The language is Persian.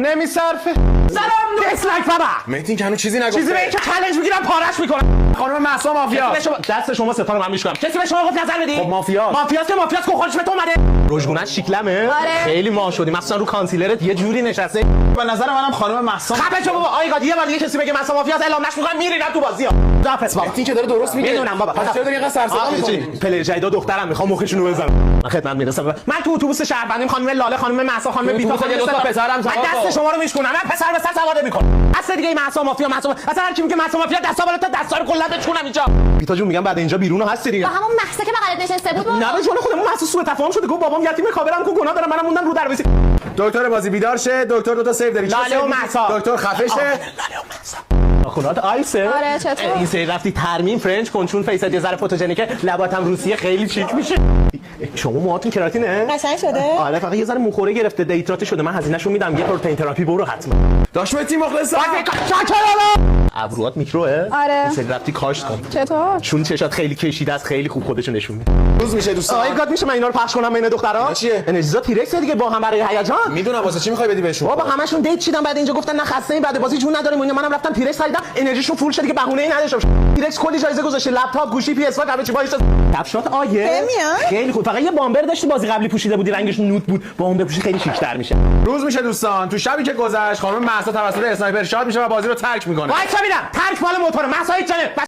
نمیصرفه. سلام دیسلایک بابا. مهدی که هنوز چیزی نگفته. چیزی به این که چالش میگیرم پارش میکنم. خانم مهسا مافیا. دست شما ستا رو من میشکنم. کسی به شما گفت نظر بدی؟ خب مافیاست. مافیاست که مافیاست که خودش به تو اومده. رژگونش شیکلمه. خیلی ماه شدی. مثلا رو کانسیلرت یه جوری نشسته. به نظر منم خانم مهسا. خفه شو بابا. آیگا یه بار دیگه کسی بگه مهسا مافیاست اعلام نش میکنم میرینم تو بازی‌ها. دافس بابا. مهدی که داره درست میگه. میدونم بابا. پس چرا داری اینقدر سرصدا می‌کنی؟ پلیر جدیدا دخترم میخوام مخشون رو بزنم. من خدمت میرسم. من تو اتوبوس شهروندیم خانم لاله خانم مهسا خانم بیتا خانم دو تا پسرم. من دست شما رو میشکنم. من پسر به سر سواده میکنم. اصل دیگه مهسا مافیا اصلا هر کی میگه مهسا مافیا دستا بالا تا دستا رو کلا بچونم اینجا. بیتا جون میگم بعد اینجا بیرون هستی دیگه. با همون مهسا که بغلت نشسته بود. نه به جون خودمون مهسا سوء تفاهم شده. گفت بابام یتیم کابرم کو گناه داره منم موندم رو درویسی. دکتر بازی بیدار شه. دکتر دو تا سیو داری. لاله و مهسا. دکتر خفه شه. لاله و مهسا. خونات آیسه. آره چطور؟ این سری رفتی ترمیم فرنچ کن چون فیست یه ذره فوتوژنیکه لبات هم روسیه خیلی چیک میشه. شما موهاتون کراتینه؟ قشنگ شده؟ آره فقط یه ذره موخوره گرفته دیتراتی شده من هزینه‌شو میدم یه پروتئین تراپی برو حتما. داش مهدی مخلصم. ابروات میکروه؟ آره. این سری رفتی کاشت کن. چطور؟ چون چشات خیلی کشیده است خیلی خوب خودشو نشون میده. روز میشه دوستان. آی گاد میشه من اینا رو پخش کنم بین دخترا؟ چیه؟ انرژیزا تیرکس دیگه با هم برای هیجان. میدونم واسه چی میخوای بدی بهشون. بابا همشون دیت چیدن بعد اینجا گفتن نه خسته این بعد بازی جون نداریم اینا منم رفتم تیرکس خریدم انرژیشون فول شد دیگه بهونه ای نداشتم. تیرکس کلی جایزه گذاشته لپتاپ گوشی PS5 همه چی وایس. کفشات آیه خیلی خوب فقط یه بامبر داشتی بازی قبلی پوشیده بودی رنگش نوت بود بامبر پوشی خیلی شیک‌تر میشه. روز میشه دوستان. تو شبی که گذشت خانم مهسا توسط اسنایپر شات میشه و بازی رو ترک میکنه. وایسا میرم ترک مال موتور مهسا هیچ جانه